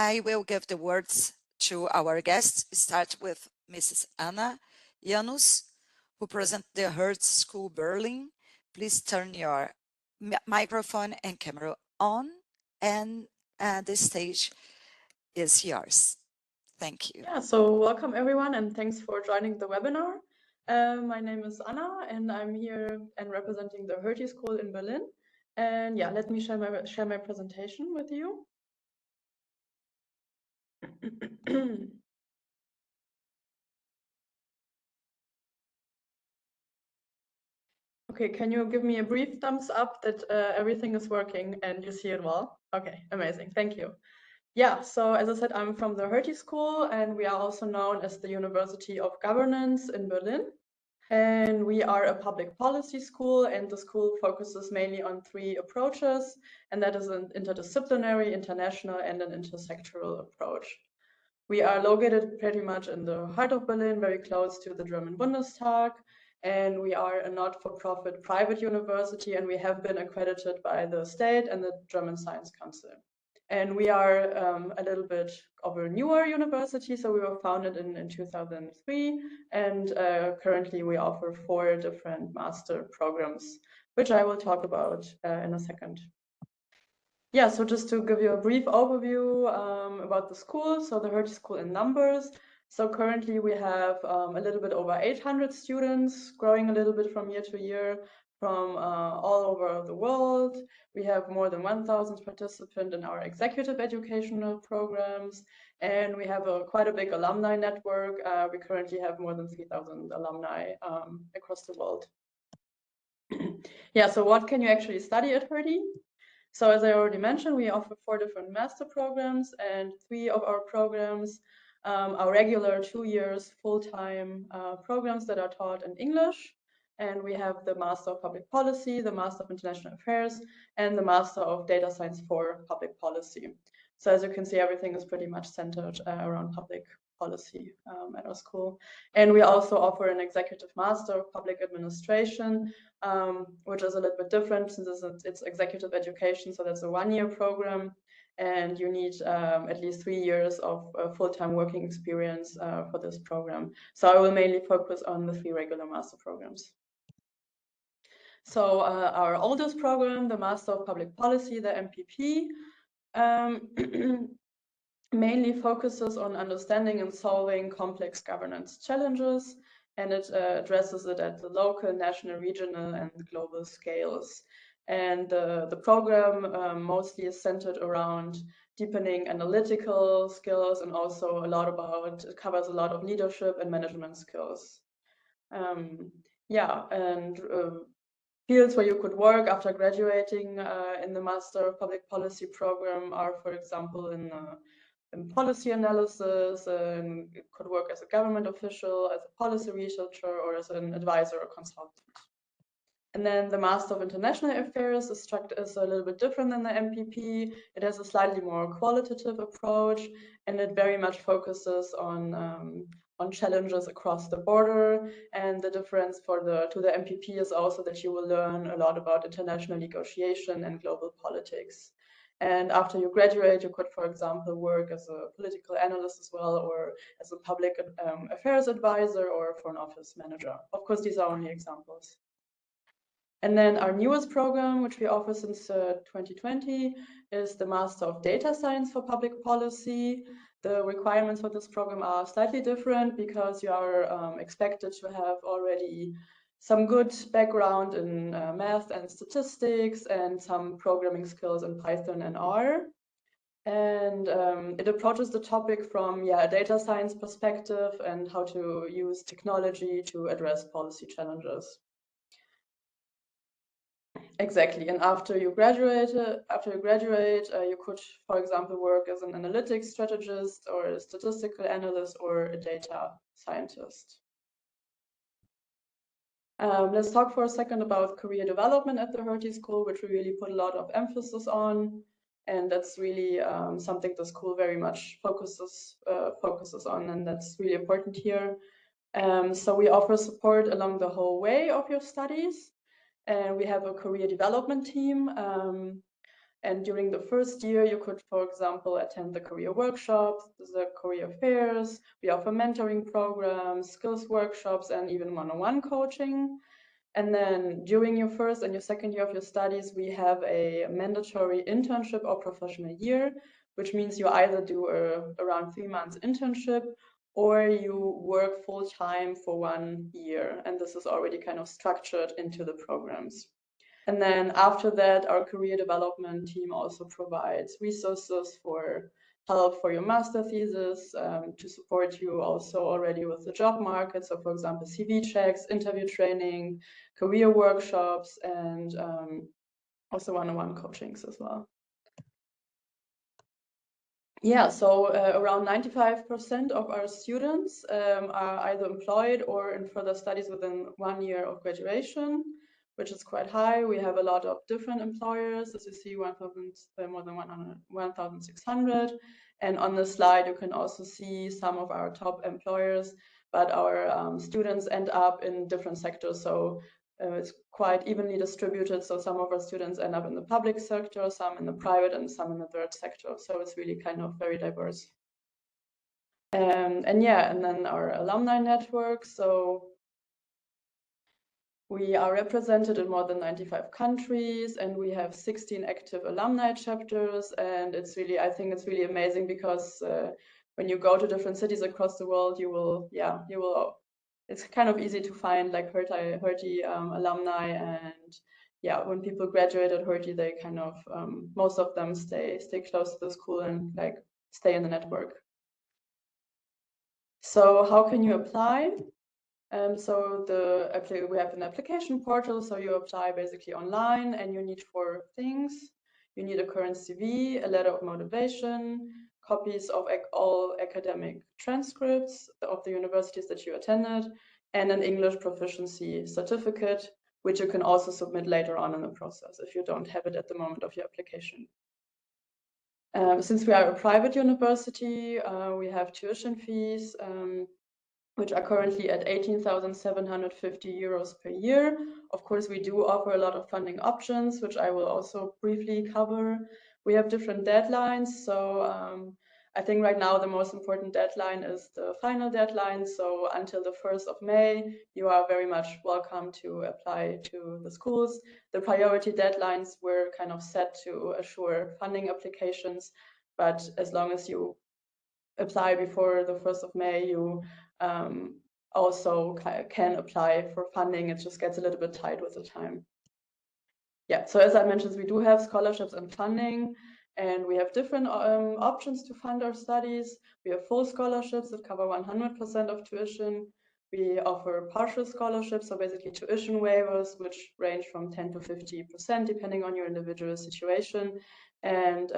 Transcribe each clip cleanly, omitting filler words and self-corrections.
I will give the words to our guests. Start with Mrs. Anna Janus, who present the Hertie School Berlin. Please turn your microphone and camera on, and the stage is yours. Thank you. Yeah, so welcome everyone, and thanks for joining the webinar. My name is Anna, and I'm here and representing the Hertie School in Berlin. And yeah, let me share my presentation with you. Okay, can you give me a brief thumbs up that everything is working and you see it well? Okay, amazing, thank you. Yeah, so as I said, I'm from the Hertie School, and we are also known as the University of Governance in Berlin. And we are a public policy school, and the school focuses mainly on 3 approaches, and that is an interdisciplinary, international, and an intersectoral approach. We are located pretty much in the heart of Berlin, very close to the German Bundestag, and we are a not-for-profit private university, and we have been accredited by the state and the German Science Council. And we are a little bit of a newer university, so we were founded in 2003, and currently we offer 4 different master programs, which I will talk about in a second. Yeah, so just to give you a brief overview about the school, so the Hertie School in numbers. So currently we have a little bit over 800 students, growing a little bit from year to year, from all over the world. We have more than 1,000 participants in our executive educational programs, and we have quite a big alumni network. We currently have more than 3,000 alumni across the world. Yeah, so what can you actually study at Hertie? So as I already mentioned, we offer 4 different master programs, and 3 of our programs are regular 2 years full-time programs that are taught in English. And we have the Master of Public Policy, the Master of International Affairs, and the Master of Data Science for Public Policy. So as you can see, everything is pretty much centered around public policy at our school. And we also offer an Executive Master of Public Administration, which is a little bit different since it's executive education, so that's a 1-year program, and you need at least 3 years of full-time working experience for this program. So I will mainly focus on the 3 regular master programs. So our oldest program, the Master of Public Policy, the MPP, mainly focuses on understanding and solving complex governance challenges, and it addresses it at the local, national, regional, and global scales. And the program mostly is centered around deepening analytical skills, and also it covers a lot of leadership and management skills. Yeah, and fields where you could work after graduating in the Master of Public Policy program are, for example, in policy analysis, and it could work as a government official, as a policy researcher, or as an advisor or consultant. And then the Master of International Affairs is a little bit different than the MPP. It has a slightly more qualitative approach, and it very much focuses on challenges across the border. And the difference to the MPP is also that you will learn a lot about international negotiation and global politics. And after you graduate, you could, for example, work as a political analyst as well, or as a public affairs advisor or foreign office manager. Of course, these are only examples. And then our newest program, which we offer since 2020, is the Master of Data Science for Public Policy. The requirements for this program are slightly different because you are expected to have already some good background in math and statistics, and some programming skills in Python and R. And it approaches the topic from a data science perspective and how to use technology to address policy challenges. Exactly, and after you graduate, you could, for example, work as an analytics strategist, or a statistical analyst, or a data scientist. Let's talk for a second about career development at the Hertie School, which we really put a lot of emphasis on, and that's really something the school very much focuses on, and that's really important here. So we offer support along the whole way of your studies. And we have a career development team And during the first year, you could, for example, attend the career workshops, the career fairs. We offer mentoring programs, skills workshops, and even one-on-one coaching. And then during your first and your second year of your studies, we have a mandatory internship or professional year, which means you either do around 3 months internship or you work full time for 1 year. And this is already kind of structured into the programs. And then after that, our career development team also provides resources for help for your master thesis, to support you also already with the job market. So for example, CV checks, interview training, career workshops, and also one-on-one coachings as well. Yeah, so around 95% of our students are either employed or in further studies within 1 year of graduation, which is quite high. We have a lot of different employers, as you see, more than 1,600. And on the slide, you can also see some of our top employers, but our students end up in different sectors. So it's quite evenly distributed. So some of our students end up in the public sector, some in the private, and some in the third sector. So it's really kind of very diverse. And yeah, and then our alumni network. So we are represented in more than 95 countries, and we have 16 active alumni chapters. And it's really, I think it's really amazing because when you go to different cities across the world, it's kind of easy to find like Hertie alumni. And yeah, when people graduate at Hertie, they kind of, most of them stay close to the school and like stay in the network. So how can you apply? So we have an application portal, so you apply basically online, and you need 4 things. You need a current CV, a letter of motivation, copies of all academic transcripts of the universities that you attended, and an English proficiency certificate, which you can also submit later on in the process if you don't have it at the moment of your application. Since we are a private university, we have tuition fees, which are currently at 18,750 euros per year. Of course, we do offer a lot of funding options, which I will also briefly cover. We have different deadlines. So I think right now the most important deadline is the final deadline. So until the 1st of May, you are very much welcome to apply to the schools. The priority deadlines were kind of set to assure funding applications, but as long as you apply before the 1st of May, you also can apply for funding. It just gets a little bit tight with the time. Yeah, so as I mentioned, we do have scholarships and funding, and we have different options to fund our studies. We have full scholarships that cover 100% of tuition. We offer partial scholarships, so basically tuition waivers, which range from 10 to 50% depending on your individual situation. And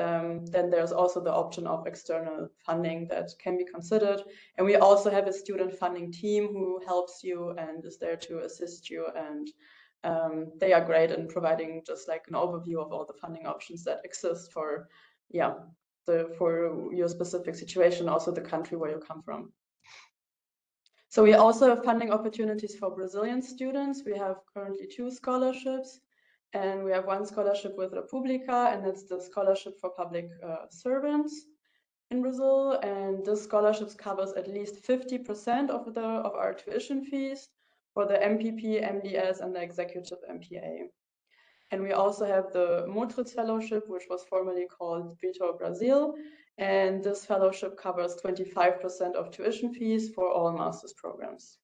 then there's also the option of external funding that can be considered. And we also have a student funding team who helps you and is there to assist you. And they are great in providing just like an overview of all the funding options that exist for, for your specific situation, also the country where you come from. So we also have funding opportunities for Brazilian students. We have currently 2 scholarships. And we have 1 scholarship with República, and that's the scholarship for public servants in Brazil. And this scholarship covers at least 50% of our tuition fees for the MPP, MDS, and the executive MPA. And we also have the Motritz Fellowship, which was formerly called Vitor Brazil. And this fellowship covers 25% of tuition fees for all master's programs.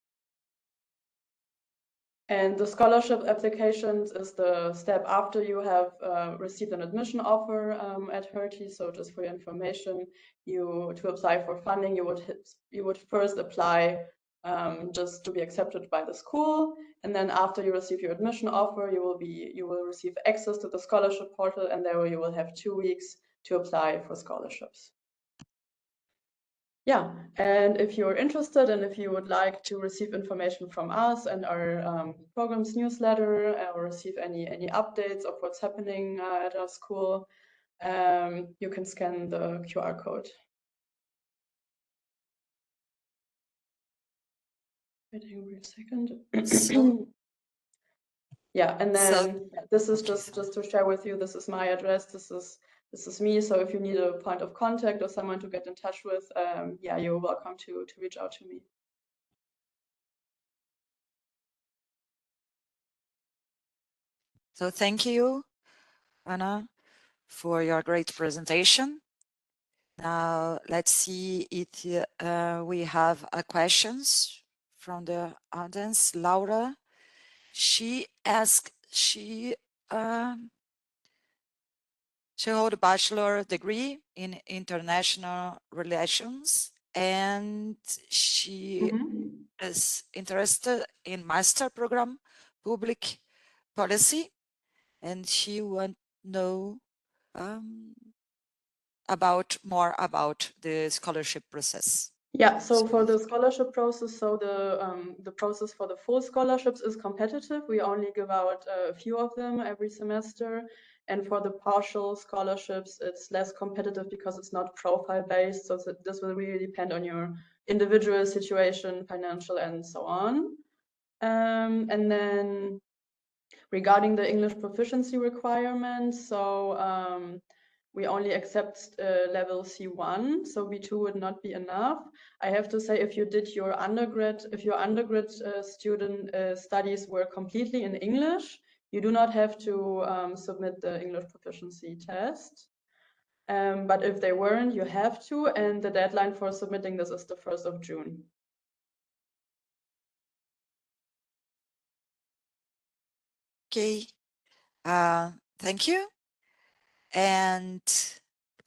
And the scholarship applications is the step after you have received an admission offer at Hertie. So just for your information, to apply for funding, you would first apply just to be accepted by the school, and then after you receive your admission offer, you will receive access to the scholarship portal, and there you will have 2 weeks to apply for scholarships. Yeah, and if you're interested and if you would like to receive information from us and our program's newsletter, or receive any updates of what's happening at our school, you can scan the QR code. Waiting a second. So, yeah, and then this is okay, just to share with you, this is my address, this is me. So if you need a point of contact or someone to get in touch with, yeah, you're welcome to reach out to me. so thank you, Anna, for your great presentation. Now let's see if we have questions from the audience. Laura, she asked, she hold a bachelor degree in international relations, and she is interested in master program public policy, and she want to know more about the scholarship process. Yeah, so for the scholarship process, so the process for the full scholarships is competitive. We only give out a few of them every semester. And for the partial scholarships, it's less competitive because it's not profile based. So this will really depend on your individual situation, financial, and so on. And then regarding the English proficiency requirements, so we only accept level C1, so B2 would not be enough. I have to say, if you did your undergrad, if your undergrad student studies were completely in English, you do not have to submit the English proficiency test. But if they weren't, you have to, and the deadline for submitting this is the 1st of June. Okay, thank you. And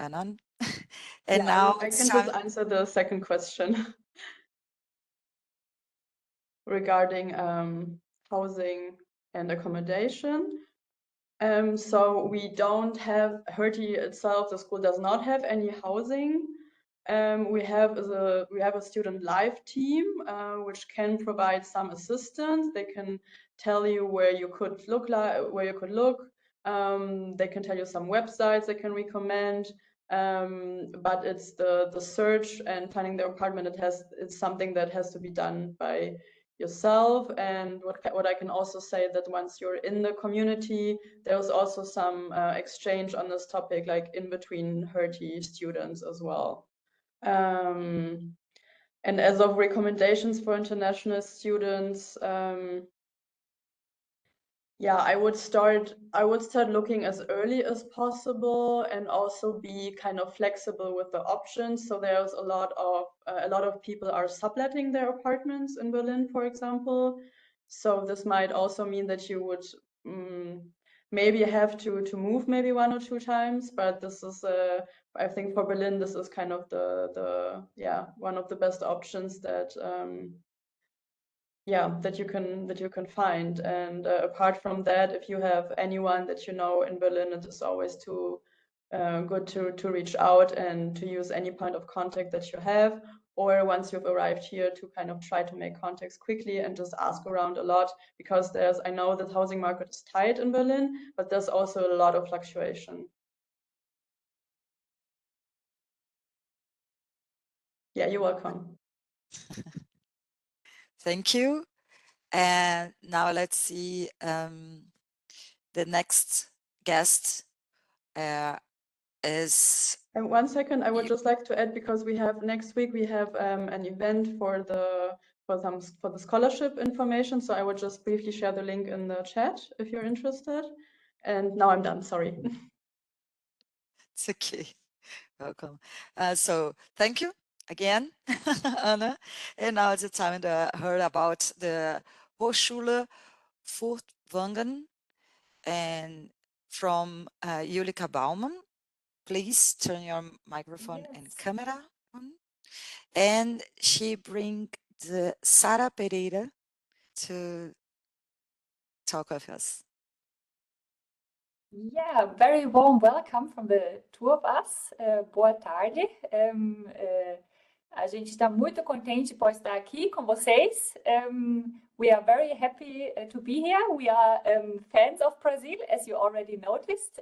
Anand, and yeah, now I can just answer the second question regarding housing and accommodation. So we don't have, Hertie itself, the school does not have any housing. We have a student life team, which can provide some assistance. They can tell you where you could look. They can tell you some websites they can recommend. But it's the search and finding the apartment. It's something that has to be done by yourself. And what I can also say that once you're in the community, there's also some exchange on this topic, like in between Hertie students as well. And as of recommendations for international students, yeah, I would start looking as early as possible, and also be kind of flexible with the options. So there's a lot of people are subletting their apartments in Berlin, for example. So this might also mean that you would maybe have to move maybe 1 or 2 times, but this is I think for Berlin this is kind of the one of the best options that that you can find. And apart from that, if you have anyone that you know in Berlin, it is always good to reach out and to use any point of contact that you have, or once you've arrived here, to kind of try to make contacts quickly and just ask around a lot, because I know that housing market is tight in Berlin, but there's also a lot of fluctuation. Yeah, you're welcome. Thank you. And now let's see the next guest is. And 1 second, I would just like to add, because next week we have an event for the scholarship information. So I would just briefly share the link in the chat if you're interested. And now I'm done. Sorry. It's okay. Welcome. So thank you again, Anna. And now it's time to hear about the Hochschule Furtwangen and from Julika Baumann. Please turn your microphone and camera on. And she bring the Sara Pereira to talk with us. Yeah, very warm welcome from the two of us. Boa tarde. A gente está muito contente por estar aqui com vocês. We are very happy to be here. We are fans of Brazil, as you already noticed.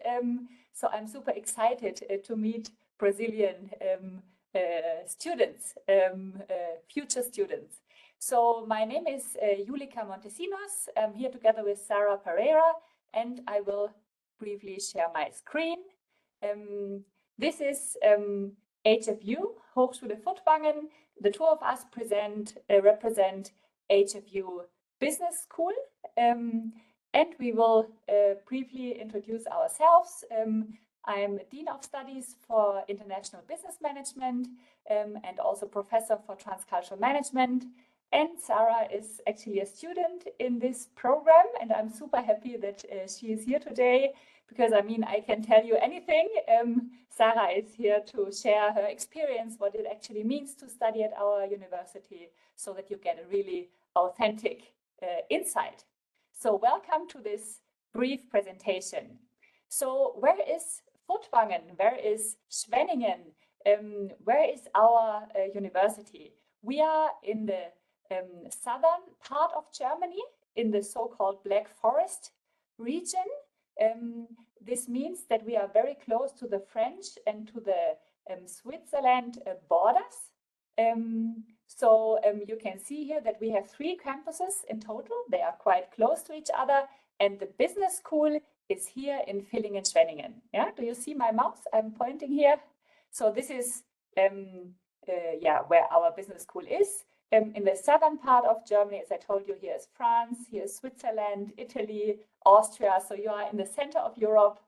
So I'm super excited to meet Brazilian students, future students. So my name is Julika Montesinos. I'm here together with Sarah Pereira, and I will briefly share my screen. This is HFU, Hochschule Furtwangen. The two of us represent HFU Business School, and we will briefly introduce ourselves. I'm Dean of Studies for International Business Management and also Professor for Transcultural Management. And Sarah is actually a student in this program, and I'm super happy that she is here today because, I mean, I can tell you anything. Sarah is here to share her experience, what it actually means to study at our university, so that you get a really authentic insight. So welcome to this brief presentation. So where is Furtwangen? Where is Schwenningen? Where is our university? We are in the southern part of Germany, in the so-called Black Forest region. This means that we are very close to the French and to the Switzerland borders. So you can see here that we have 3 campuses in total. They are quite close to each other, and the business school is here in Villingen-Schwenningen. Yeah, do you see my mouse? I'm pointing here. So this is where our business school is. In the southern part of Germany, as I told you, here is France, here is Switzerland, Italy, Austria. So you are in the center of Europe.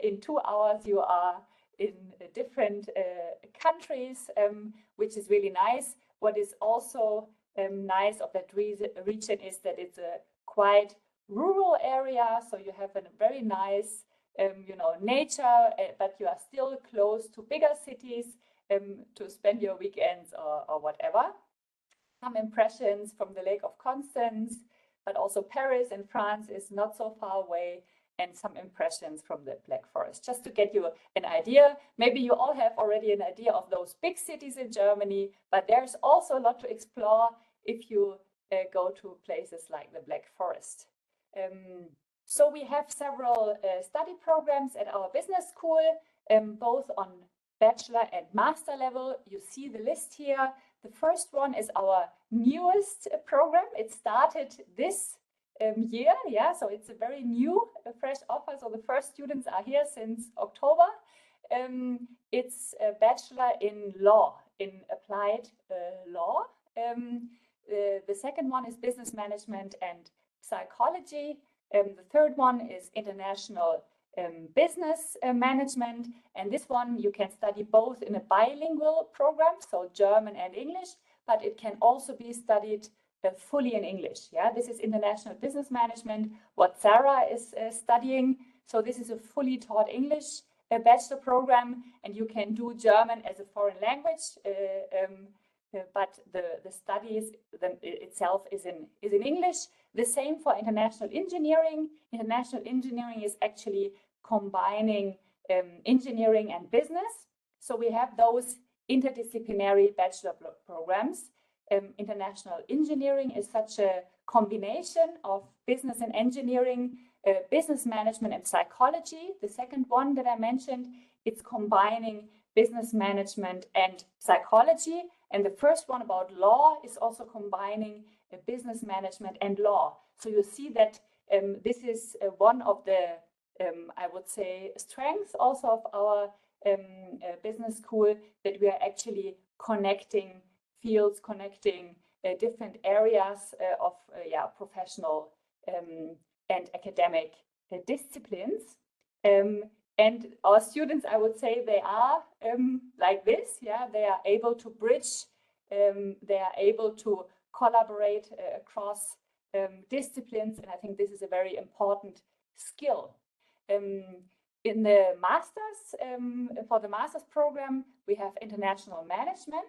In 2 hours, you are in different countries, which is really nice. What is also nice of that region is that it's a quite rural area. So you have a very nice, nature, but you are still close to bigger cities to spend your weekends or whatever. Some impressions from the Lake of Constance, but also Paris in France is not so far away, and some impressions from the Black Forest. Just to get you an idea, maybe you all have already an idea of those big cities in Germany, but there's also a lot to explore if you go to places like the Black Forest. So we have several study programs at our business school, both on bachelor and master level. You see the list here. The first one is our newest program. It started this year, yeah, so it's a very new, fresh offer. So the first students are here since October. It's a bachelor in law, in applied law. The second one is business management and psychology. The third one is international business management, and this one you can study both in a bilingual program, so German and English, but it can also be studied fully in English. Yeah, this is international business management, what Sarah is studying. So this is a fully taught English bachelor program, and you can do German as a foreign language, but the studies itself is in English. The same for international engineering. International engineering is actually combining engineering and business. So we have those interdisciplinary bachelor programs. International engineering is such a combination of business and engineering, business management and psychology. The second one that I mentioned, it's combining business management and psychology. And the first one about law is also combining business management and law. So you see that this is one of the, I would say, strengths also of our business school, that we are actually connecting fields, connecting different areas of professional and academic disciplines. And our students, I would say, they are like this. Yeah, they are able to bridge, they are able to collaborate across disciplines, and I think this is a very important skill. In the masters, for the master's program, we have international management,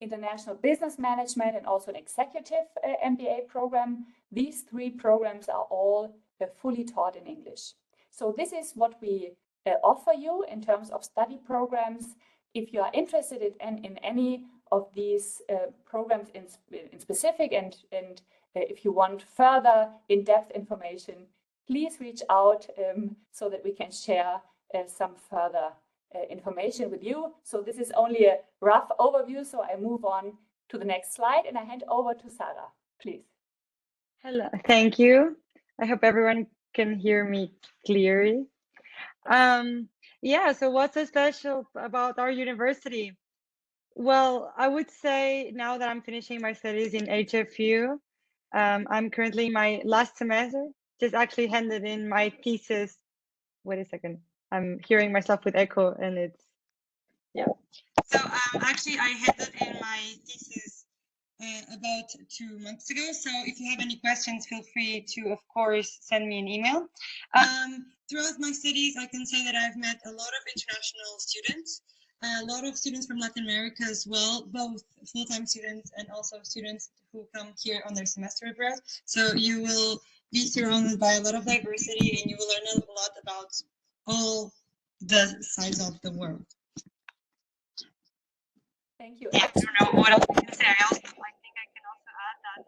international business management, and also an executive MBA program. These 3 programs are all fully taught in English. So this is what we offer you in terms of study programs. If you are interested in any of these programs in specific, and if you want further in-depth information, please reach out so that we can share some further information with you. So this is only a rough overview, so I move on to the next slide, and I hand over to Sarah, please. Hello, thank you. I hope everyone can hear me clearly. Yeah, so what's so special about our university? Well, I would say now that I'm finishing my studies in HFU, I'm currently in my last semester, just actually handed in my thesis. Wait a second, I'm hearing myself with echo and it's, yeah. So actually I handed in my thesis about 2 months ago. So if you have any questions, feel free to, of course, send me an email. Throughout my studies, I can say that I've met a lot of international students, a lot of students from Latin America as well, both full-time students and also students who come here on their semester abroad. So you will be surrounded by a lot of diversity and you will learn a lot about all the sides of the world. Thank you. Yeah, I don't know what else I can say. I think I can also add that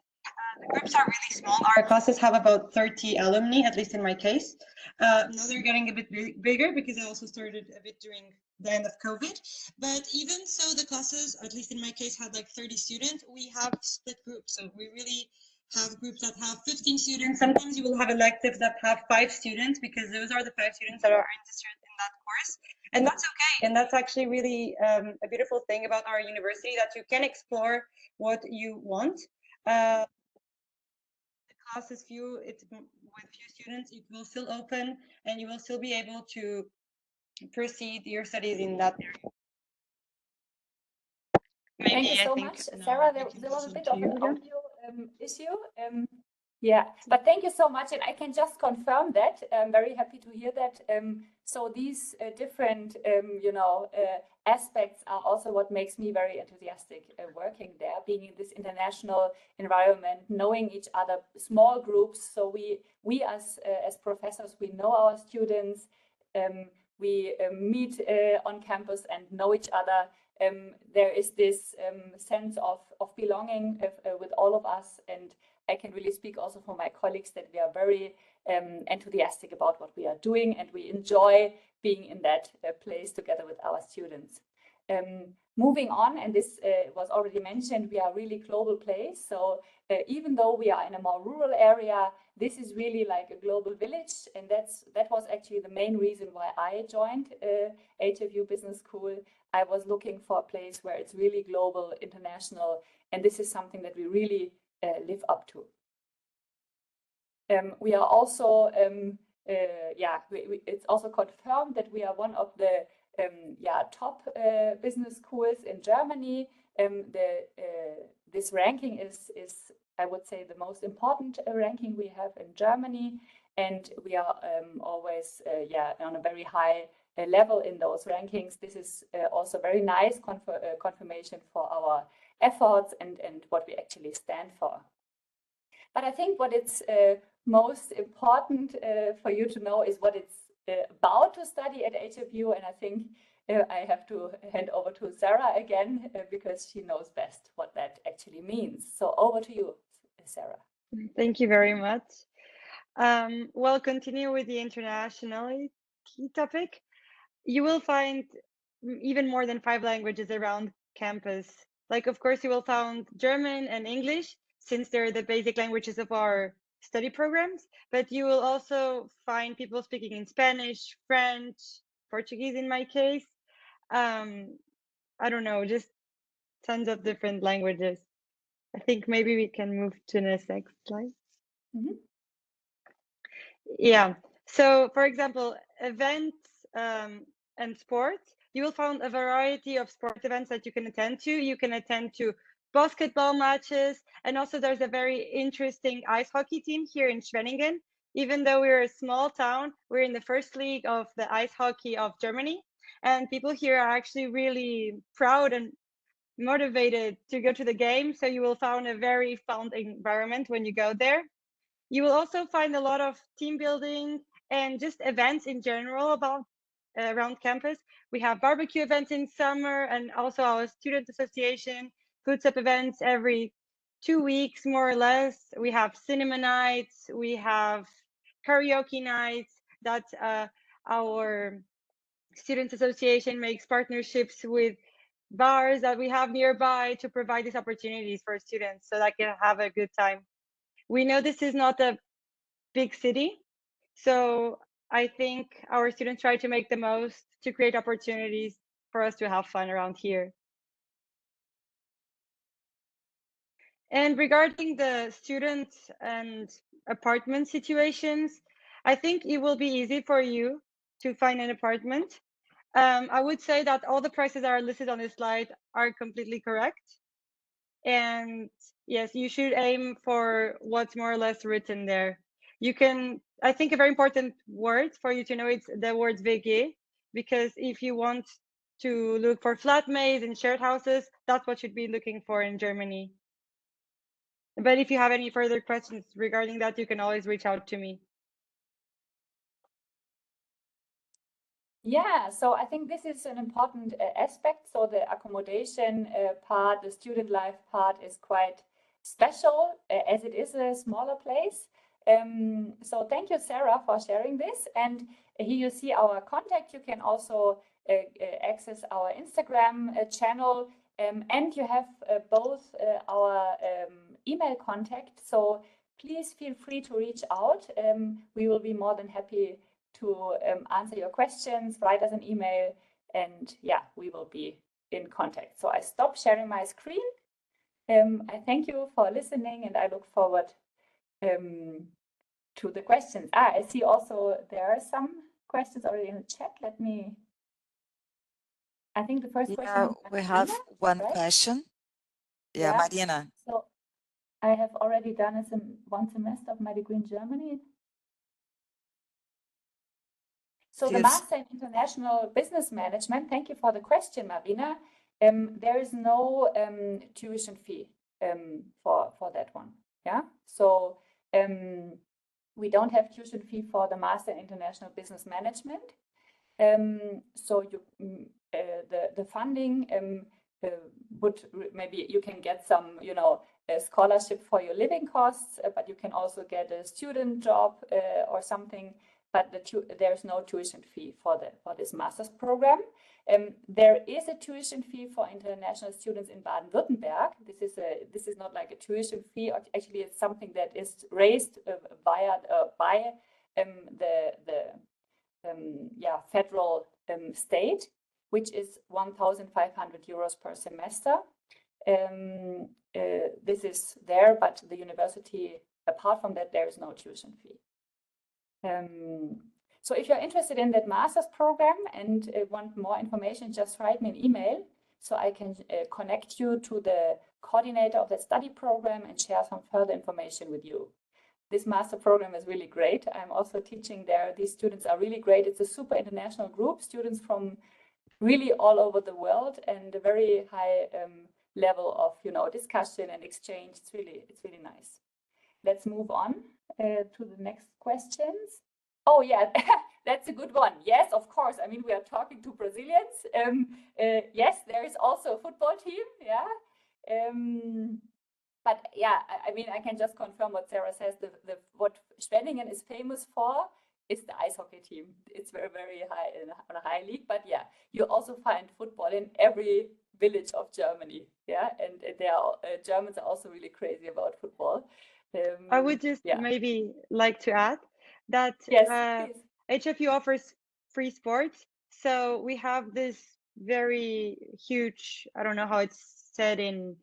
the groups are really small. Our classes have about 30 alumni, at least in my case. Now they're getting a bit bigger because I also started a bit during the end of COVID. But even so, the classes, at least in my case, had like 30 students. We have split groups, so we really have groups that have 15 students. Sometimes you will have electives that have 5 students because those are the 5 students that are interested in that course. And that's okay. And that's actually really a beautiful thing about our university, that you can explore what you want. The class is with few students, it will still open and you will still be able to proceed your studies in that area. Thank you so much, Sarah. There was a bit of an audio issue. Yeah, but thank you so much, and I can just confirm that. I'm very happy to hear that. So these different, aspects are also what makes me very enthusiastic working there, being in this international environment, knowing each other, small groups. So we as professors, we know our students. We meet on campus and know each other. There is this sense of belonging with all of us, and I can really speak also for my colleagues that we are very enthusiastic about what we are doing, and we enjoy being in that place together with our students. Moving on, and this was already mentioned, we are a really global place. So even though we are in a more rural area, this is really like a global village, and that was actually the main reason why I joined HFU Business School. I was looking for a place where it's really global, international, and this is something that we really live up to. We are also, it's also confirmed that we are one of the top business schools in Germany. This ranking is, I would say, the most important ranking we have in Germany, and we are always on a very high level in those rankings. This is also very nice confirmation for our efforts and what we actually stand for. But I think what it's most important for you to know is what it's about to study at HFU, and I think I have to hand over to Sarah again because she knows best what that actually means. So over to you, Sarah. Thank you very much. Well, continue with the internationality topic. You will find even more than 5 languages around campus. Like, of course, you will find German and English, since they're the basic languages of our study programs, but you will also find people speaking in Spanish, French, Portuguese in my case. I don't know, just tons of different languages. I think maybe we can move to the next slide. Mm-hmm. Yeah, so for example, events and sports, you will find a variety of sport events that you can attend to. You can attend to basketball matches, and also there's a very interesting ice hockey team here in Schwenningen. Even though we're a small town, we're in the first league of the ice hockey of Germany, and people here are actually really proud and motivated to go to the game. So you will find a very fun environment when you go there. You will also find a lot of team building and just events in general about around campus. We have barbecue events in summer, and also our student association puts up events every 2 weeks, more or less. We have cinema nights, we have karaoke nights that our students association makes partnerships with bars that we have nearby to provide these opportunities for students so that they can have a good time. We know this is not a big city, so I think our students try to make the most to create opportunities for us to have fun around here. And regarding the students and apartment situations, I think it will be easy for you to find an apartment. I would say that all the prices that are listed on this slide are completely correct. And yes, you should aim for what's more or less written there. You can, I think a very important word for you to know is the word WG, because if you want to look for flatmates and shared houses, that's what you'd be looking for in Germany. But if you have any further questions regarding that, you can always reach out to me. Yeah, so I think this is an important aspect. So the accommodation part, the student life part is quite special as it is a smaller place. So thank you, Sarah, for sharing this. And here you see our contact. You can also access our Instagram channel, and you have both our email contact. So please feel free to reach out. We will be more than happy to answer your questions, write us an email, and yeah, we will be in contact. So I stop sharing my screen. I thank you for listening, and I look forward to the questions. I see also there are some questions already in the chat. Let me, I think the first question. We have one right? question. Yeah, Marina. So I have already done one semester of my degree in Germany. So the Master in International Business Management, thank you for the question, Marina. There is no tuition fee for that one. Yeah, so we don't have tuition fee for the Master in International Business Management. So you, the funding would maybe you can get some, a scholarship for your living costs, but you can also get a student job or something. But there's no tuition fee for this master's program. There is a tuition fee for international students in Baden-Württemberg. This is not like a tuition fee. Actually, it's something that is raised by the federal state, which is 1,500 euros per semester. This is there, but the university, apart from that, there is no tuition fee. So if you're interested in that master's program and want more information, just write me an email so I can connect you to the coordinator of the study program and share some further information with you. This master program is really great. I'm also teaching there. These students are really great. It's a super international group, students from really all over the world, and a very high level of discussion and exchange. It's really nice. Let's move on to the next questions. Oh yeah, that's a good one. Yes, of course. I mean, we are talking to Brazilians. Yes, there is also a football team. Yeah. But yeah, I mean, I can just confirm what Sarah says. What Schwenningen is famous for is the ice hockey team. It's very, very high on a high league. But yeah, you also find football in every village of Germany. Yeah, and Germans are also really crazy about football. I would just maybe like to add that HFU offers free sports. So we have this very huge, I don't know how it's said in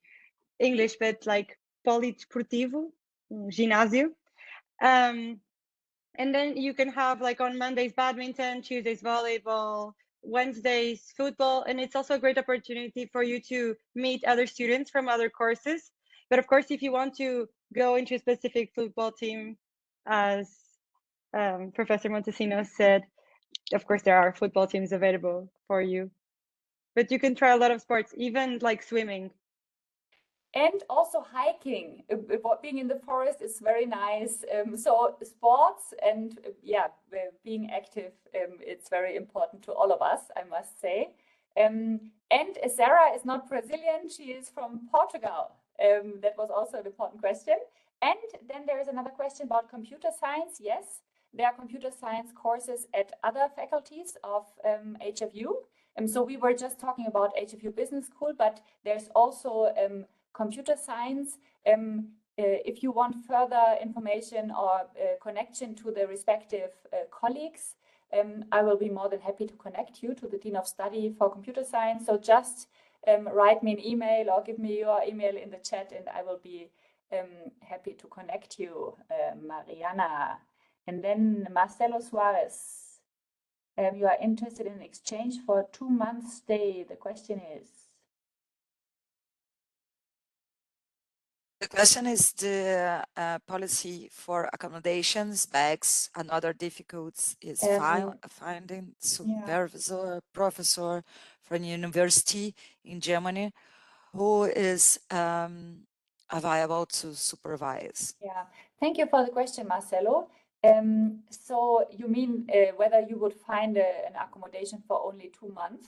English, but like polidesportivo, ginásio. And then you can have like on Mondays badminton, Tuesdays volleyball, Wednesdays football, and it's also a great opportunity for you to meet other students from other courses. But of course, if you want to go into a specific football team, as Professor Montesino said, of course there are football teams available for you. But you can try a lot of sports, even like swimming. And also hiking. Being in the forest is very nice. So sports and being active, it's very important to all of us, I must say. And Sarah is not Brazilian, she is from Portugal. That was also an important question. And then there is another question about computer science. Yes, there are computer science courses at other faculties of HFU. So we were just talking about HFU Business School, but there's also computer science. If you want further information or connection to the respective colleagues, I will be more than happy to connect you to the Dean of Study for Computer Science. So just write me an email or give me your email in the chat, and I will be happy to connect you, Mariana. And then Marcelo Suarez. You are interested in exchange for 2 months stay. The question is? The question is the policy for accommodations, bags. Another difficult is finding supervisor, professor from university in Germany who is available to supervise. Yeah, thank you for the question, Marcelo. So you mean whether you would find an accommodation for only 2 months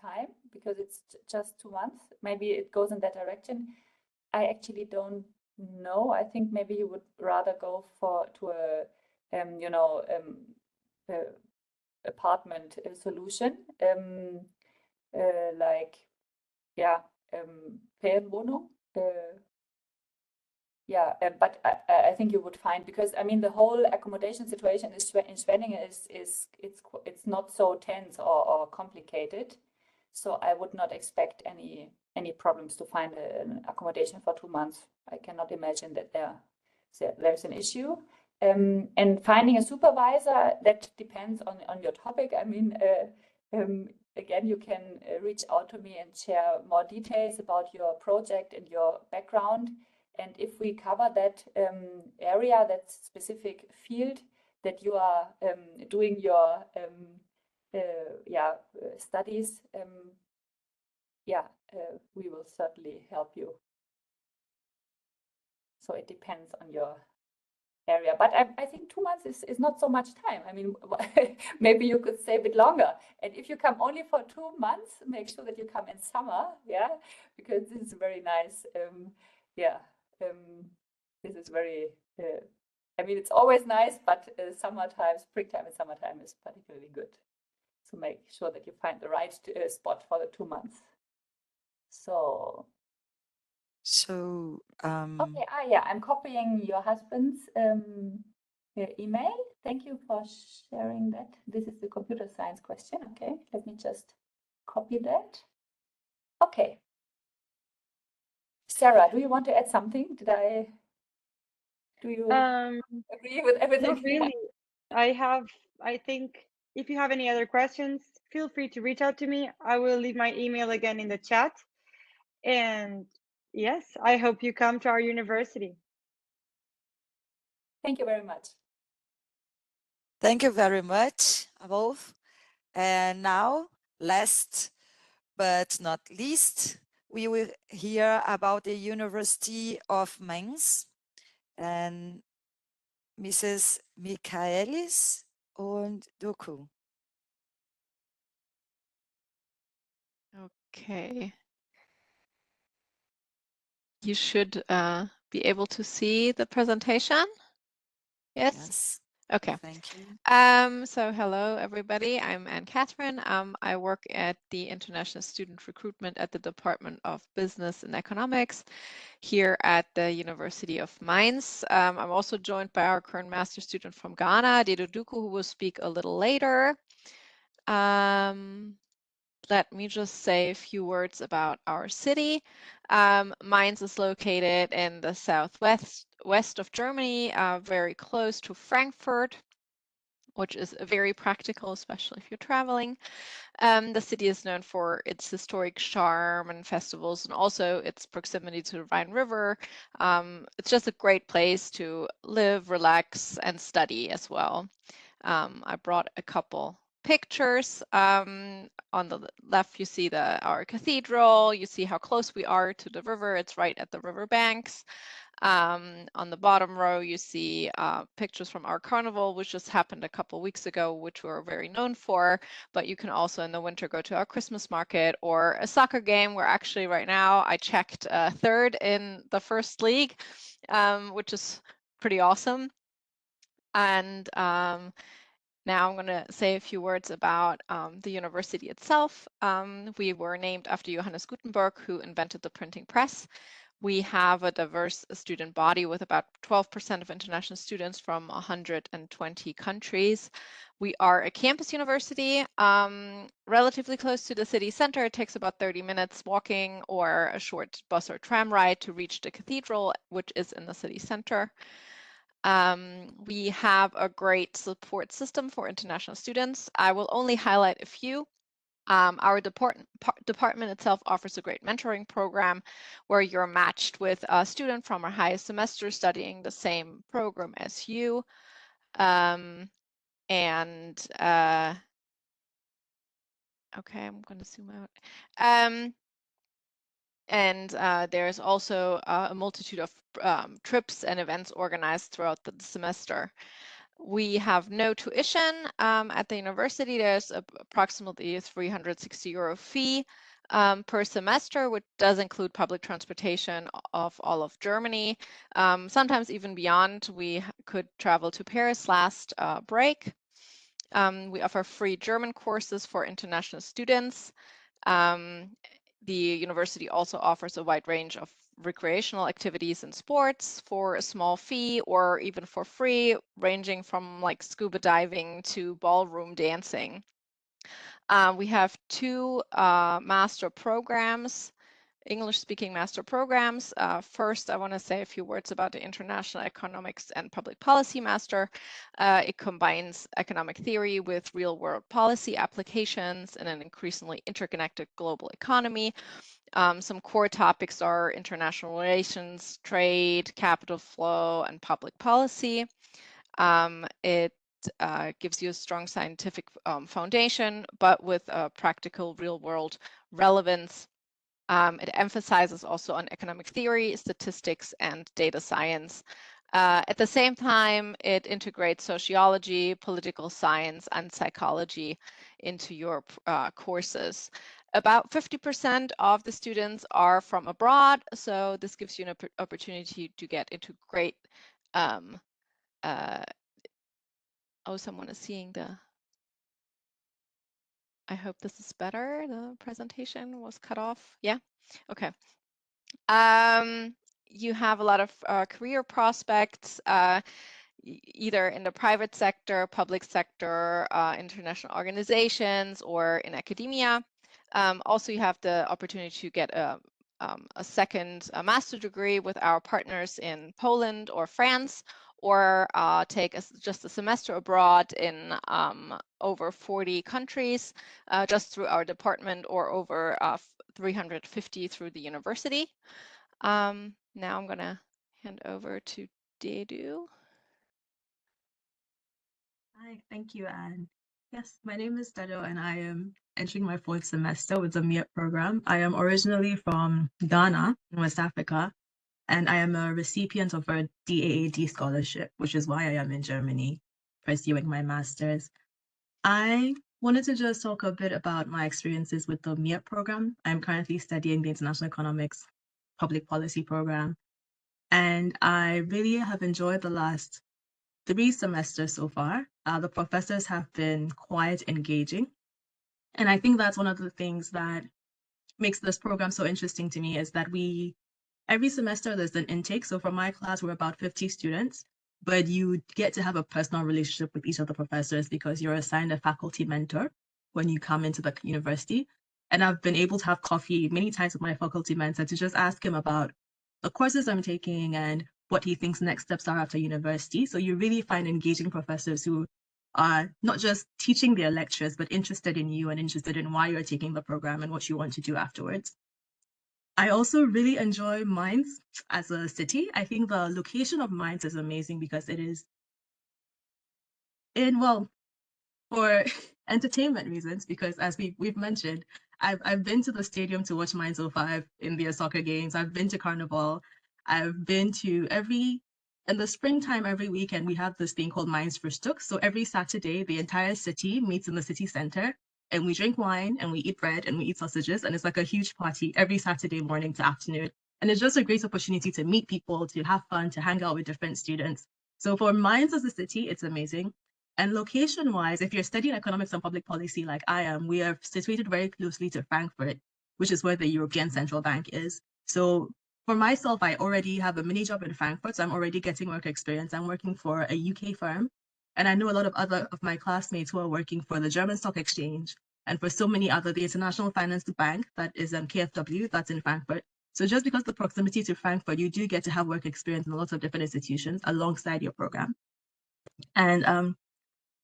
time, because it's just 2 months? Maybe it goes in that direction. I actually don't know. I think maybe you would rather go to a apartment solution, like Ferienwohnung. Yeah, but I think you would find, because I mean the whole accommodation situation in Schwenningen it's not so tense or complicated, so I would not expect any problems to find an accommodation for 2 months. I cannot imagine that there's an issue. And finding a supervisor, that depends on your topic. I mean, again, you can reach out to me and share more details about your project and your background. And if we cover that area, that specific field that you are doing your studies, we will certainly help you. So it depends on your area, but I think 2 months is not so much time. I mean, maybe you could stay a bit longer. And if you come only for 2 months, make sure that you come in summer, because this is very nice. This is very, I mean, it's always nice, but summertime, springtime and summertime is particularly good. So make sure that you find the right spot for the 2 months. So okay, I'm copying your husband's email. Thank you for sharing that. This is the computer science question. Okay, let me just copy that. Okay. Sarah, do you want to add something? Do you agree with everything? Not really. I think if you have any other questions, feel free to reach out to me. I will leave my email again in the chat. And yes, I hope you come to our university. Thank you very much. Thank you very much, both. And now, last but not least, we will hear about the University of Mainz and Mrs. Michaelis und Doku. Okay. You should be able to see the presentation. Yes? Yes. Okay. Thank you. So hello, everybody. I'm Anne-Catherine. I work at the International Student Recruitment at the Department of Business and Economics here at the University of Mainz. I'm also joined by our current master student from Ghana, Dedo Duku, who will speak a little later. Let me just say a few words about our city. Mainz is located in the southwest of Germany, very close to Frankfurt, which is very practical, especially if you're traveling. The city is known for its historic charm and festivals, and also its proximity to the Rhine River. It's just a great place to live, relax, and study as well. I brought a couple pictures. On the left, you see our cathedral. You see how close we are to the river. It's right at the river banks. On the bottom row, you see pictures from our carnival, which just happened a couple weeks ago, which we're very known for. But you can also in the winter go to our Christmas market or a soccer game. We're actually right now, I checked, third in the first league, which is pretty awesome. And Now I'm going to say a few words about the university itself. We were named after Johannes Gutenberg, who invented the printing press. We have a diverse student body with about 12% of international students from 120 countries. We are a campus university, relatively close to the city center. It takes about 30 minutes walking or a short bus or tram ride to reach the cathedral, which is in the city center. We have a great support system for international students. I will only highlight a few. Our department itself offers a great mentoring program where you're matched with a student from our highest semester studying the same program as you. Okay, I'm going to zoom out. There's also a multitude of trips and events organized throughout the semester. We have no tuition at the university. There's approximately a 360 euro fee per semester, which does include public transportation of all of Germany. Sometimes even beyond. We could travel to Paris last break. We offer free German courses for international students. The university also offers a wide range of recreational activities and sports for a small fee or even for free, ranging from like scuba diving to ballroom dancing. We have two master programs, English-speaking master programs. First, I want to say a few words about the International Economics and Public Policy Master. It combines economic theory with real-world policy applications in an increasingly interconnected global economy. Some core topics are international relations, trade, capital flow, and public policy. It gives you a strong scientific foundation, but with a practical real-world relevance. It emphasizes also on economic theory, statistics, and data science. At the same time, it integrates sociology, political science, and psychology into your courses. About 50% of the students are from abroad, so this gives you an opportunity to get into great. Oh, someone is seeing the. I hope this is better. The presentation was cut off. Yeah, okay. You have a lot of career prospects, either in the private sector, public sector, international organizations, or in academia. Also, you have the opportunity to get a second master degree with our partners in Poland or France, or take just a semester abroad in over 40 countries, just through our department, or over 350 through the university. Now I'm going to hand over to Dedu. Hi, thank you, Anne. Yes, my name is Dedo, and I am entering my 4th semester with the MEAP program. I am originally from Ghana, in West Africa, and I am a recipient of a DAAD scholarship, which is why I am in Germany pursuing my master's. I wanted to just talk a bit about my experiences with the MEAP program. I'm currently studying the International Economics Public Policy program, and I really have enjoyed the last 3 semesters so far. The professors have been quite engaging. And I think that's one of the things that makes this program so interesting to me, is that every semester there's an intake. So for my class, we're about 50 students, but you get to have a personal relationship with each of the professors because you're assigned a faculty mentor when you come into the university. And I've been able to have coffee many times with my faculty mentor to just ask him about the courses I'm taking and what he thinks next steps are after university. So you really find engaging professors who are not just teaching their lectures, but interested in you and interested in why you're taking the program and what you want to do afterwards. I also really enjoy Mainz as a city. I think the location of Mainz is amazing because it is for entertainment reasons, because as we've mentioned, I've been to the stadium to watch Mainz 05 in their soccer games. I've been to Carnival. I've been to in the springtime, every weekend, we have this thing called Mainz Frühstück. So every Saturday, the entire city meets in the city center, and we drink wine and we eat bread and we eat sausages. And it's like a huge party every Saturday morning to afternoon. And it's just a great opportunity to meet people, to have fun, to hang out with different students. So for Mainz as a city, it's amazing. And location-wise, if you're studying economics and public policy like I am, we are situated very closely to Frankfurt, which is where the European Central Bank is. So for myself, I already have a mini job in Frankfurt, so I'm already getting work experience. I'm working for a UK firm, and I know a lot of other of my classmates who are working for the German Stock Exchange and for so many other, the International Finance Bank, that is KfW, that's in Frankfurt. So just because the proximity to Frankfurt, you do get to have work experience in a lot of different institutions alongside your program. And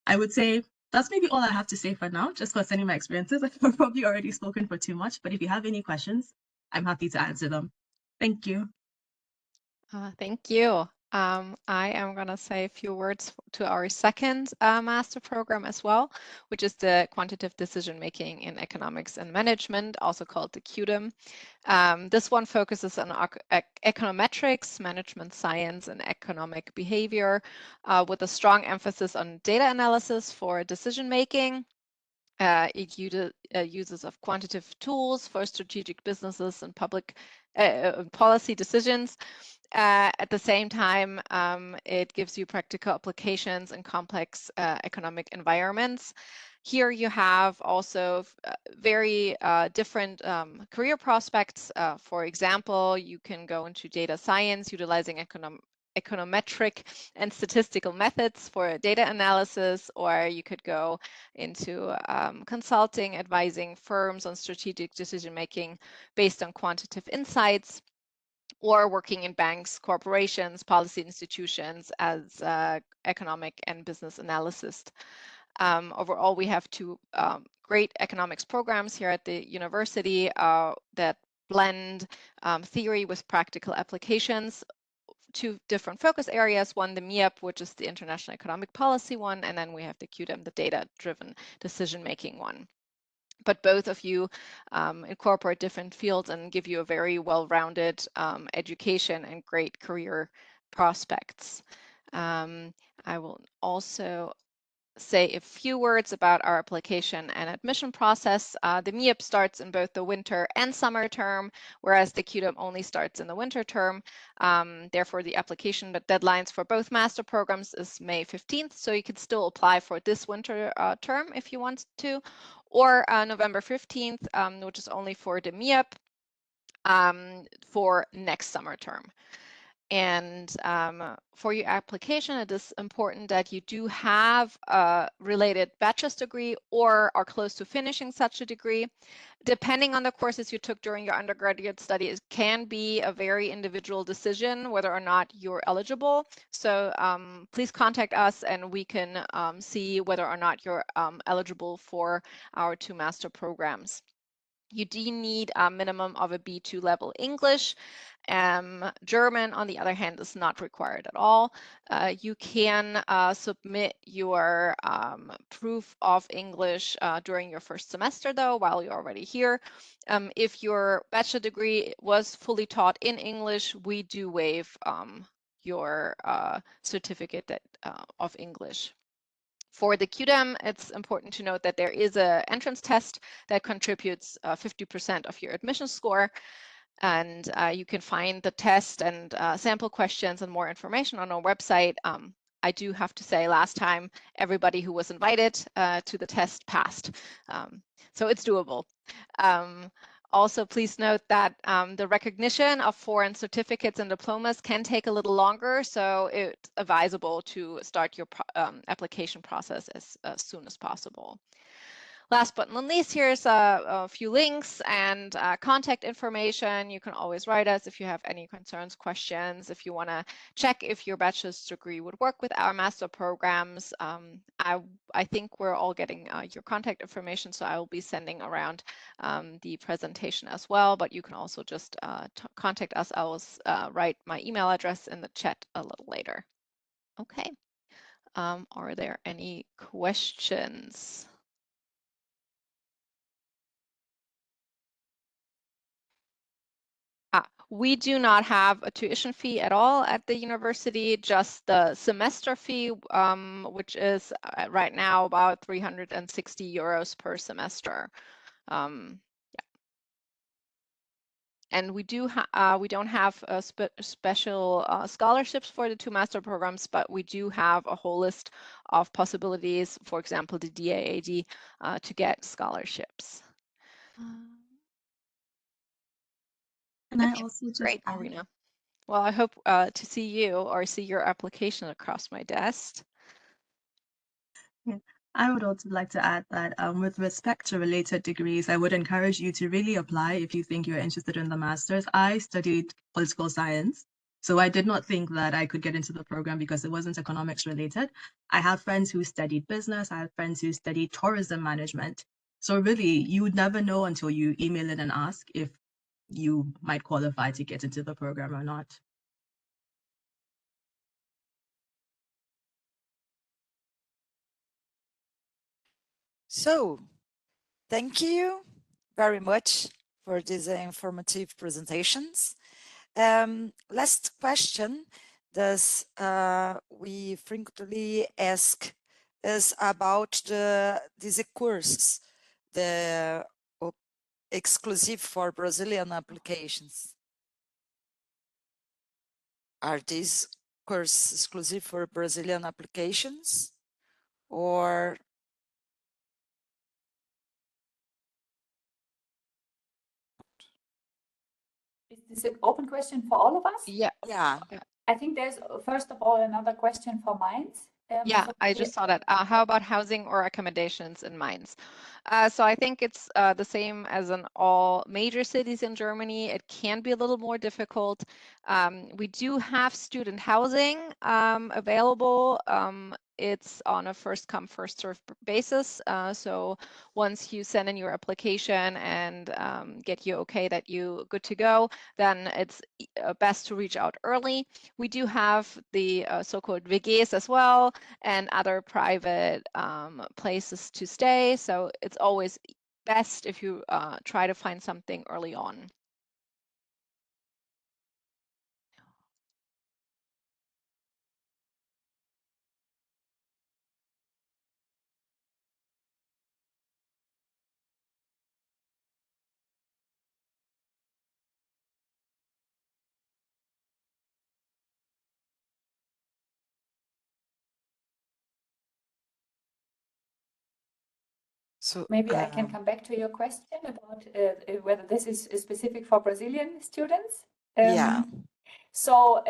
I would say that's maybe all I have to say for now, just concerning my experiences. I've probably already spoken for too much, but if you have any questions, I'm happy to answer them. Thank you. Thank you. I am going to say a few words to our second master program as well, which is the Quantitative Decision Making in Economics and Management, also called the QDIM. This one focuses on econometrics, management science, and economic behavior, with a strong emphasis on data analysis for decision making. It uses of quantitative tools for strategic businesses and public policy decisions. At the same time, it gives you practical applications in complex economic environments. Here you have also very different career prospects. For example, you can go into data science utilizing econometric and statistical methods for data analysis, or you could go into consulting, advising firms on strategic decision making based on quantitative insights, or working in banks, corporations, policy institutions as economic and business analyst. Overall, we have two great economics programs here at the university that blend theory with practical applications. Two different focus areas, one the MIEP, which is the International Economic Policy one, and then we have the QDIM, the data-driven decision-making one. But both of you incorporate different fields and give you a very well-rounded education and great career prospects. I will also say a few words about our application and admission process. The MIEP starts in both the winter and summer term, whereas the QDIM only starts in the winter term. Therefore, the application deadlines for both master programs is May 15th, so you can still apply for this winter term if you want to, or November 15th, which is only for the MIEP for next summer term. And for your application, it is important that you do have a related bachelor's degree or are close to finishing such a degree. Depending on the courses you took during your undergraduate study, it can be a very individual decision whether or not you're eligible. So please contact us and we can see whether or not you're eligible for our two master programs. You do need a minimum of a B2 level English. German, on the other hand, is not required at all. You can submit your proof of English during your first semester, though, while you're already here. If your bachelor degree was fully taught in English, we do waive your certificate of English. For the QDIM, it's important to note that there is an entrance test that contributes 50% of your admission score. And you can find the test and sample questions and more information on our website. I do have to say, last time, everybody who was invited to the test passed. So it's doable. Also, please note that the recognition of foreign certificates and diplomas can take a little longer, so it's advisable to start your application process as soon as possible. Last but not least, here's a few links and contact information. You can always write us if you have any concerns, questions, if you want to check if your bachelor's degree would work with our master programs. I think we're all getting your contact information, so I will be sending around the presentation as well, but you can also just contact us. I will write my email address in the chat a little later. Okay. Are there any questions? We do not have a tuition fee at all at the university, just the semester fee, which is right now about 360 euros per semester. Yeah. And we don't have special scholarships for the 2 master programs, but we do have a whole list of possibilities, for example, the DAAD, to get scholarships. Can I also just Great, add? Marina. Well, I hope to see you or see your application across my desk. Yeah. I would also like to add that with respect to related degrees, I would encourage you to really apply if you think you're interested in the master's. I studied political science, so I did not think that I could get into the program because it wasn't economics related. I have friends who studied business. I have friends who studied tourism management. So really, you would never know until you email in and ask if you might qualify to get into the program or not. So, thank you very much for these informative presentations. Last question that we frequently ask is about these courses, the exclusive for Brazilian applications. Are these courses exclusive for Brazilian applications, or Is this an open question for all of us? Yeah. I think there's, first of all, another question for Mainz. Yeah, so I just saw that. How about housing or accommodations in Mainz? So I think it's the same as in all major cities in Germany. It can be a little more difficult. We do have student housing available. It's on a first come, first served basis. So once you send in your application and get you okay that you good to go, then it's best to reach out early. We do have the so-called WGs as well, and other private places to stay. So it's always best if you try to find something early on. so? Maybe I can come back to your question about whether this is specific for Brazilian students. Yeah. So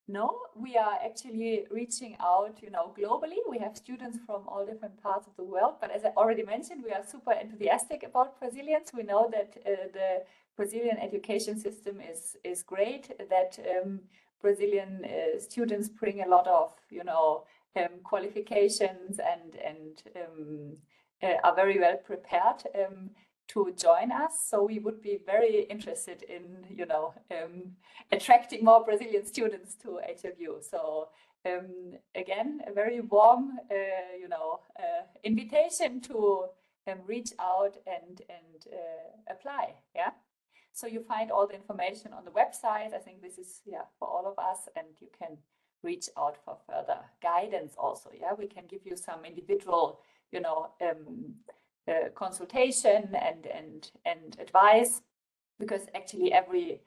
no, we are actually reaching out, globally. We have students from all different parts of the world, but as I already mentioned, we are super enthusiastic about Brazilians. We know that the Brazilian education system is great, that Brazilian students bring a lot of, qualifications and are very well prepared to join us. So we would be very interested in, attracting more Brazilian students to HFU. So again, a very warm, invitation to reach out and apply. Yeah. So you find all the information on the website. I think this is for all of us, and you can reach out for further guidance also. Yeah, we can give you some individual, consultation and advice, because actually every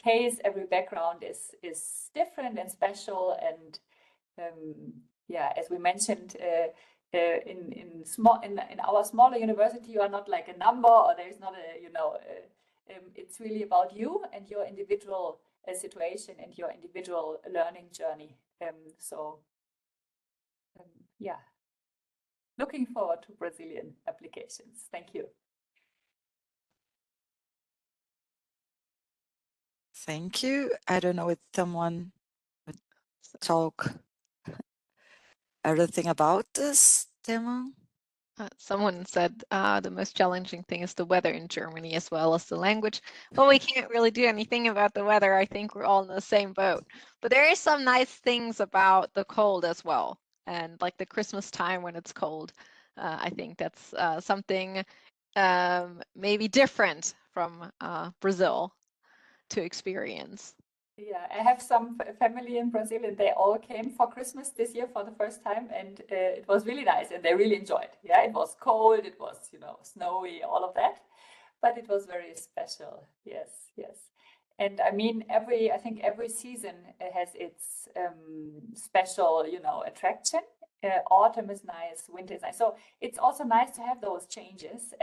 case, every background is different and special. And as we mentioned, in our smaller university, you are not like a number, or there's not a it's really about you and your individual situation and your individual learning journey. Looking forward to Brazilian applications. Thank you. Thank you. I don't know if someone would talk everything about this demo. Someone said the most challenging thing is the weather in Germany, as well as the language. Well, we can't really do anything about the weather. I think we're all in the same boat. But there is some nice things about the cold as well. And like the Christmas time when it's cold, I think that's something maybe different from Brazil to experience. Yeah, I have some family in Brazil, and they all came for Christmas this year for the first time, and it was really nice, and they really enjoyed. Yeah, it was cold, it was, snowy, all of that. but it was very special. Yes, yes. And I mean, I think every season has its special, you know, attraction. Autumn is nice, winter is nice. So it's also nice to have those changes.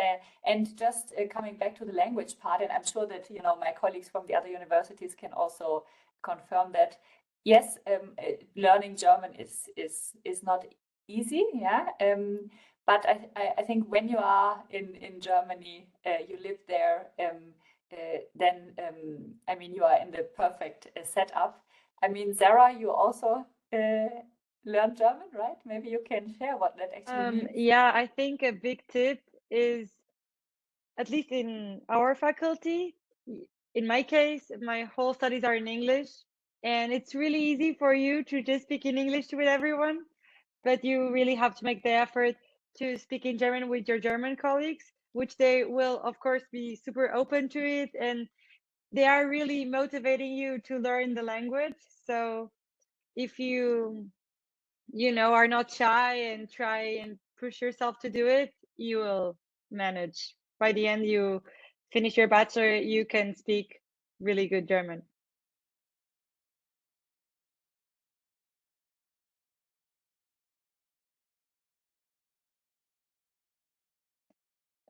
And just coming back to the language part, and I'm sure that, you know, my colleagues from the other universities can also confirm that, yes, learning German is not easy, yeah. But I think when you are in Germany, you live there, then I mean, you are in the perfect setup. I mean, Sarah, you also learned German, right? Maybe you can share what that actually means. Yeah, I think a big tip is, at least in our faculty, in my case, my whole studies are in English, and it's really easy for you to just speak in English with everyone, but you really have to make the effort to speak in German with your German colleagues, which they will, of course, be super open to it, and they are really motivating you to learn the language. So if you know, are not shy and try and push yourself to do it, you will manage. By the end, you finish your bachelor, you can speak really good German.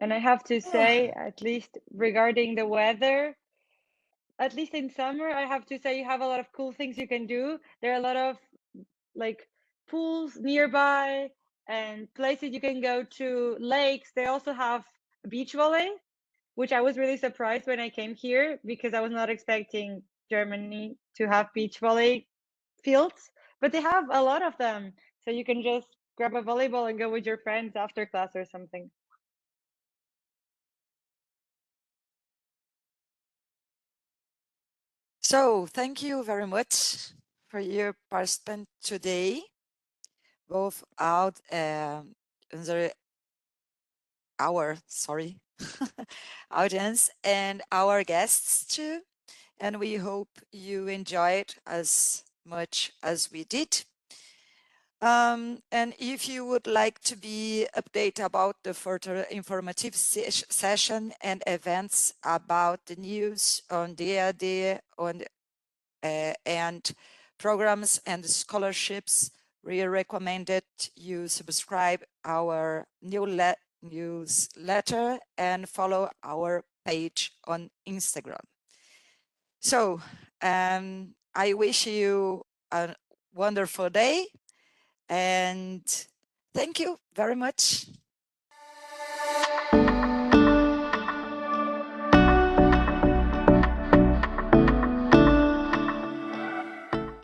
And I have to say, at least regarding the weather, at least in summer, I have to say you have a lot of cool things you can do. There are a lot of like pools nearby and places you can go to, lakes. They also have beach volley, which I was really surprised when I came here because I was not expecting Germany to have beach volley fields, but they have a lot of them. So you can just grab a volleyball and go with your friends after class or something. So thank you very much for your participation today, both out under our audience and our guests too. And we hope you enjoyed as much as we did. And if you would like to be updated about the further informative session and events about the news on DAD and programs and scholarships, we recommended you subscribe our newsletter and follow our page on Instagram. So I wish you a wonderful day and thank you very much.